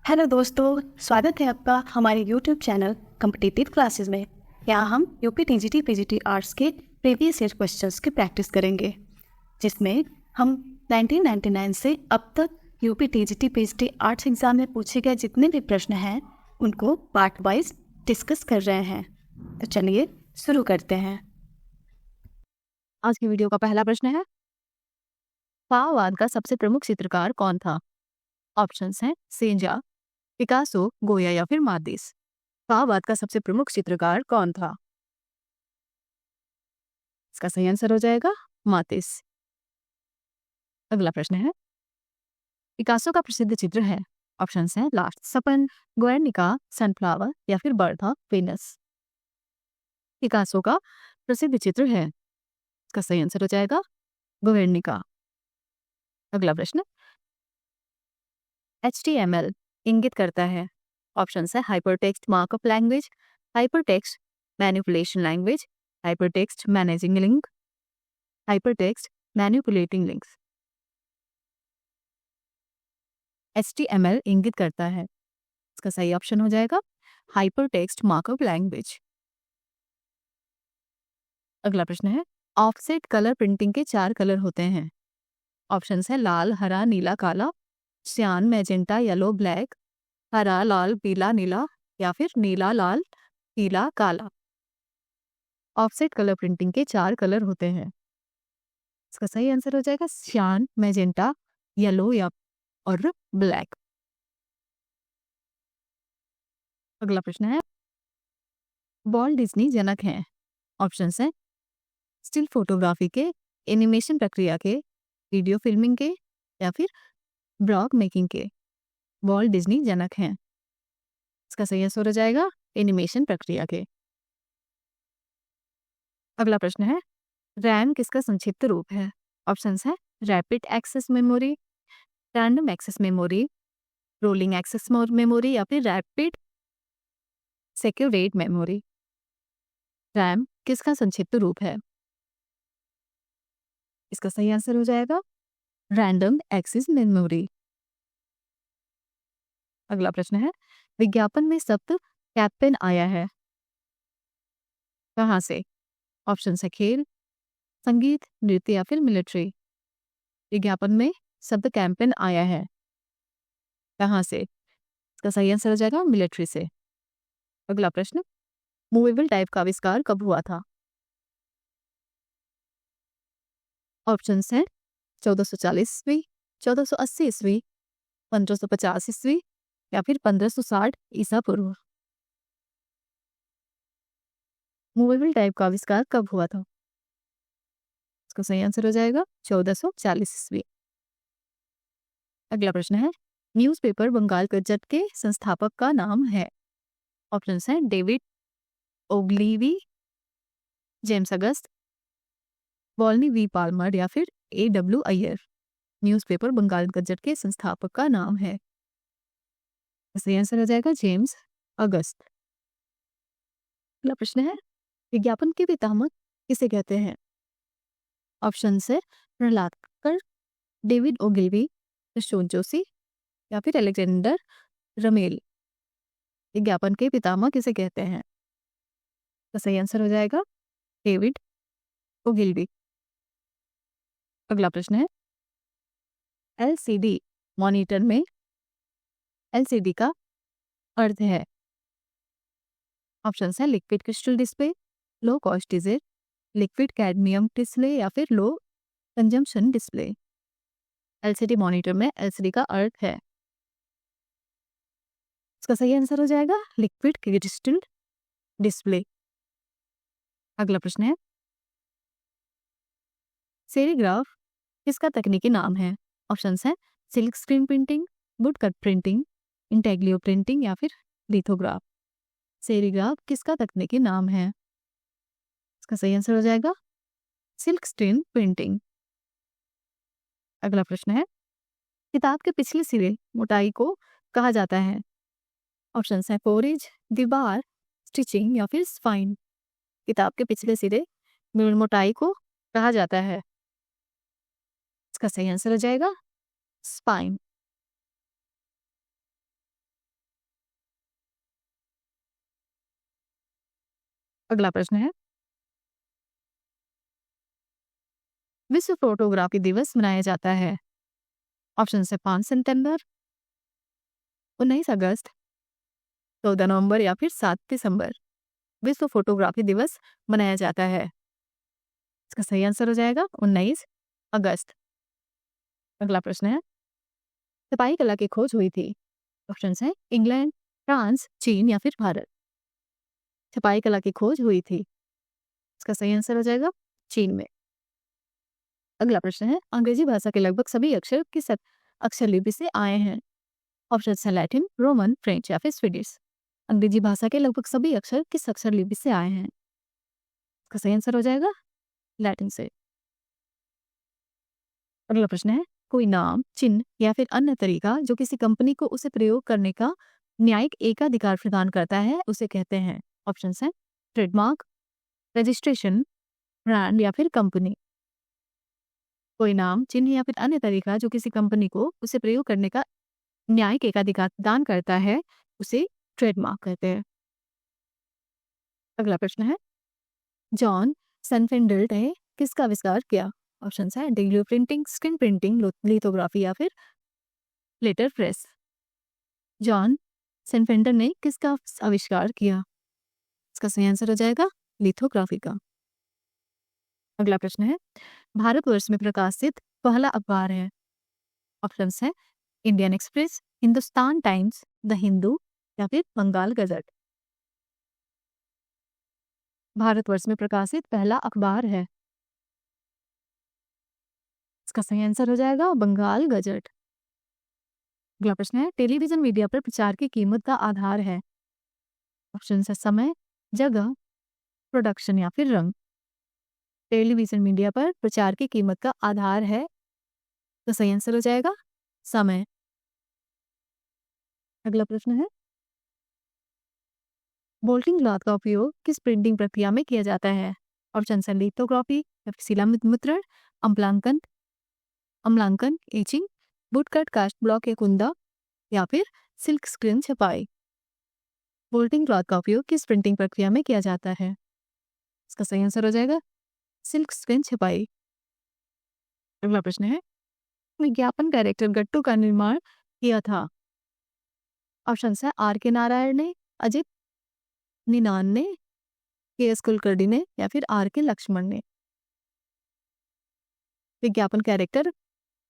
Hello दोस्तों, स्वागत है आपका हमारे YouTube चैनल कॉम्पिटिटिव क्लासेस में। यहाँ हम यूपी टीजीटी पीजीटी आर्ट्स के प्रीवियस ईयर क्वेश्चंस की प्रैक्टिस करेंगे, जिसमें हम 1999 से अब तक UP TGT PGT arts exam में पूछे गए जितने भी प्रश्न हैं उनको पार्ट वाइज डिस्कस कर रहे हैं। तो चलिए शुरू करते हैं। आज की वीडियो का पहला प्रश्न है, फाओवाद का सबसे प्रमुख चित्रकार कौन था? ऑप्शंस हैं सेंजा, पिकासो, गोया या फिर मादिस। फाओवाद का सबसे प्रमुख चित्रकार कौन था? इसका सही आंसर हो जाएगा मातिस। अगला प्रश्न है, पिकासो का प्रसिद्ध चित्र है। ऑप्शंस हैं लास्ट सपन, गुएर्निका, सनफ्लावर या फिर बर्थ ऑफ वेनस। पिकासो का प्रसिद्ध चित्र है, इसका सही आंसर हो जाएगा गुएर्निका। अगला प्रश्न, HTML इंगित करता है। ऑप्शंस है hypertext markup language, hypertext manipulation language, hypertext managing link, hypertext manipulating links. HTML इंगित करता है, इसका सही ऑप्शन हो जाएगा हाइपरटेक्स्ट मार्कअप लैंग्वेज। अगला प्रश्न है, ऑफसेट कलर प्रिंटिंग के 4 कलर होते हैं। ऑप्शंस है लाल, हरा, नीला, काला, सियान, मैजेंटा, येलो, ब्लैक, हरा, लाल, पीला, नीला या फिर नीला, लाल, पीला, काला। ऑफसेट कलर प्रिंटिंग के 4 कलर होते हैं, इसका सही आंसर हो जाएगा सियान, मैजेंटा, येलो या और ब्लैक। अगला प्रश्न है, वॉल्ट डिज्नी जनक हैं। ऑप्शंस हैं स्टिल फोटोग्राफी के, एनिमेशन प्रक्रिया के, वीडियो फिल्मिंग के या फिर ब्लॉग मेकिंग के। वॉल्ट डिज्नी जनक हैं, इसका सही आंसर हो जाएगा एनिमेशन प्रक्रिया के। अगला प्रश्न है, रैम किसका संक्षिप्त रूप है? ऑप्शंस है rapid access memory, random access memory, rolling access memory या फिर रैपिड सेक्यूरेट मेमोरी। रैम किसका संक्षिप्त रूप है? इसका सही आंसर हो जाएगा रैंडम एक्सेस मेमोरी। अगला प्रश्न है, विज्ञापन में शब्द कैंपेन आया है, कहाँ से? ऑप्शन है खेल, संगीत, नृत्य या फिर मिलिट्री। विज्ञापन में शब्द कैंपेन आया है, कहाँ से? इसका सही आंसर हो जाएगा मिलिट्री से। अगला प्रश्न, मूवेबल टाइप का आविष्कार कब हुआ था? ऑप्शंस हैं 1440 ईस्वी, 1480 ईस्वी, 1550 ईस्वी या फिर 1560 ईसा पूर्व। मूवेबल टाइप का आविष्कार कब हुआ था? इसका सही आंसर हो जाएगा 1440 ईस्वी। अगला प्रश्न है, न्यूज़पेपर बंगाल गजट के संस्थापक का नाम है। ऑप्शंस हैं David Ogilvy, James August, Volney V Palmer या फिर AW Iyer. Newspaper Bengal Gazette के संस्थापक का नाम है, सही आंसर हो जाएगा जेम्स अगस्त। अगला प्रश्न है, विज्ञापन के पितामह किसे कहते हैं? ऑप्शन है प्रहलाद कक्कड़, डेविड ओगिलवी, अशोक जोशी या फिर अलेक्जेंडर रमेल। विज्ञापन के पितामह किसे कहते हैं? तो सही आंसर हो जाएगा डेविड ओगिलवी। अगला प्रश्न है, LCD मॉनिटर में LCD का अर्थ है। ऑप्शन है liquid crystal display, low cost digit, liquid cadmium display या फिर लो कंजम्पशन डिस्प्ले। LCD मॉनिटर में LCD का अर्थ है, इसका सही आंसर हो जाएगा लिक्विड क्रिस्टल डिस्प्ले। अगला प्रश्न है, सेरीग्राफ किसका तकनीकी नाम है? ऑप्शंस हैं silk screen printing, would cut printing, intaglio printing या फिर लिथोग्राफ। सेरीग्राफ किसका तकनीकी नाम है? इसका सही आंसर हो जाएगा सिल्क स्क्रीन प्रिंटिंग। अगला प्रश्न है, किताब के पिछले सिरे मोटाई को कहा जाता है। ऑप्शंस हैं फोरेज, दीवार, स्टिचिंग या फिर स्पाइन। किताब के पिछले सिरे मोटाई को कहा जाता है, इसका सही आंसर हो जाएगा स्पाइन। अगला प्रश्न है, विश्व फोटोग्राफी दिवस मनाया जाता है। ऑप्शन है 5 सितंबर, 19 अगस्त, 14 नवंबर या फिर 7 दिसंबर। विश्व फोटोग्राफी दिवस मनाया जाता है। इसका सही आंसर हो जाएगा 19 अगस्त। अगला प्रश्न है, छपाई कला की खोज हुई थी। ऑप्शन है इंग्लैंड, फ्रांस, चीन या फिर भारत। छपाई कला की खोज हुई थी, इसका सही आंसर हो जाएगा चीन में। अगला प्रश्न है, अंग्रेजी भाषा के लगभग सभी अक्षर किस अक्षर लिपि से आए हैं। ऑप्शन है लैटिन, रोमन, फ्रेंच या फिर स्वीडिश। अंग्रेजी भाषा के लगभग सभी अक्षर किस अक्षर लिपि से आए हैं। इसका सही आंसर हो जाएगा लैटिन से। अगला प्रश्न है, कोई नाम, चिन्ह या फिर अन्य तरीका जो किसी कंपनी को उसे प्रयोग करने का न्यायिक एकाधिकार प्रदान करता है, उसे कहते हैं। ऑप्शन है ट्रेडमार्क, रजिस्ट्रेशन, ब्रांड या फिर कंपनी। कोई नाम, चिन्ह या फिर अन्य तरीका जो किसी कंपनी को उसे प्रयोग करने का न्यायिक एकाधिकार प्रदान करता है, उसे ट्रेडमार्क कहते हैं। अगला प्रश्न है, जॉन सनफेल्ड ने किसका आविष्कार किया। ऑप्शन है डेग्लियो प्रिंटिंग, स्क्रीन प्रिंटिंग, लिथोग्राफी या फिर लेटर प्रेस। जॉन सनफेल्ड ने किसका आविष्कार किया। इसका सही आंसर हो जाएगा लिथोग्राफी का। अगला प्रश्न है, भारतवर्ष में प्रकाशित पहला अखबार है। ऑप्शन है Indian express, Hindustan times, the Hindu या फिर बंगाल गजट। भारतवर्ष में प्रकाशित पहला अखबार है, इसका सही आंसर हो जाएगा बंगाल गजट। अगला प्रश्न है, टेलीविजन मीडिया पर प्रचार की कीमत का आधार है। ऑप्शन है समय, जगह, प्रोडक्शन या फिर रंग। टेलीविजन मीडिया पर प्रचार की कीमत का आधार है, तो सही आंसर हो जाएगा समय। अगला प्रश्न है, बोल्टिंग क्लॉथ का उपयोग किस प्रिंटिंग प्रक्रिया में किया जाता है। ऑप्शन है लिथोग्राफी या फिर शिलामुद्रण, अम्लांकन, एचिंग, वुडकट, कास्ट ब्लॉक या कुंदा या फिर सिल्क स्क्रीन छपाई। बोल्टिंग क्लॉथ का उपयोग किस प्रिंटिंग प्रक्रिया में किया जाता है। इसका सही आंसर हो जाएगा सिल्क स्क्रीन छपाई। अगला प्रश्न है, विज्ञापन कैरेक्टर गट्टू का निर्माण किया था। ऑप्शन है आर के नारायण ने, अजित निनान ने, के एस कुलकर्णी ने या फिर आर के लक्ष्मण ने। विज्ञापन कैरेक्टर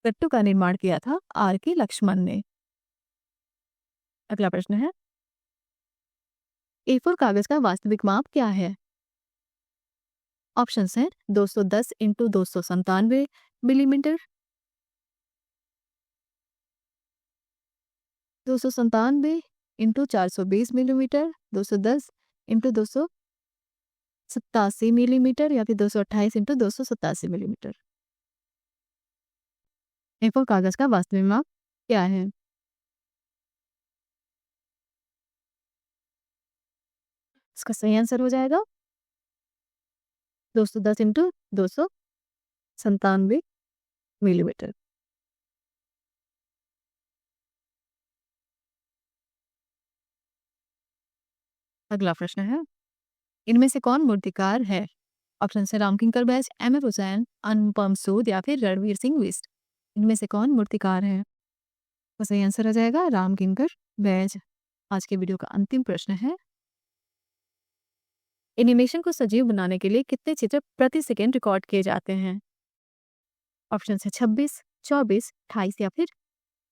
गट्टू का निर्माण किया था आर के लक्ष्मण ने। अगला प्रश्न है, A4 कागज का वास्तविक माप क्या है। ऑप्शन है 210 × 297 मिलीमीटर, 297 × 420 मिलीमीटर, 210 × 287 मिलीमीटर या फिर 228 × 287 मिलीमीटर। A4 कागज का वास्तविक माप क्या है। इसका सही आंसर हो जाएगा 210 × 297 मिलीमीटर। अगला प्रश्न है, इनमें से कौन मूर्तिकार है। ऑप्शन है रामकिंकर बैज, M.F. हुसैन, अनुपम सूद या फिर रणवीर सिंह बिष्ट। इनमें से कौन मूर्तिकार है, तो सही आंसर हो जाएगा रामकिंकर बैज। आज के वीडियो का अंतिम प्रश्न है, एनिमेशन को सजीव बनाने के लिए कितने चित्र प्रति सेकेंड रिकॉर्ड किए जाते हैं। ऑप्शन है 26, 24, 28 या फिर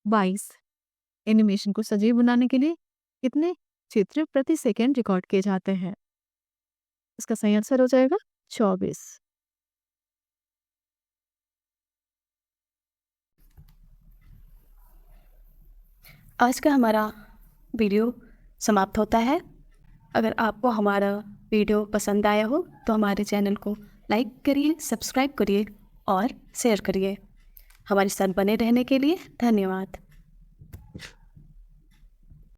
22। एनिमेशन को सजीव बनाने के लिए कितने चित्र प्रति सेकेंड रिकॉर्ड किए जाते हैं। इसका सही आंसर हो जाएगा 24। आज का हमारा वीडियो समाप्त होता है। अगर आपको हमारा वीडियो पसंद आया हो तो हमारे चैनल को लाइक करिए, सब्सक्राइब करिए और शेयर करिए। हमारे साथ बने रहने के लिए धन्यवाद।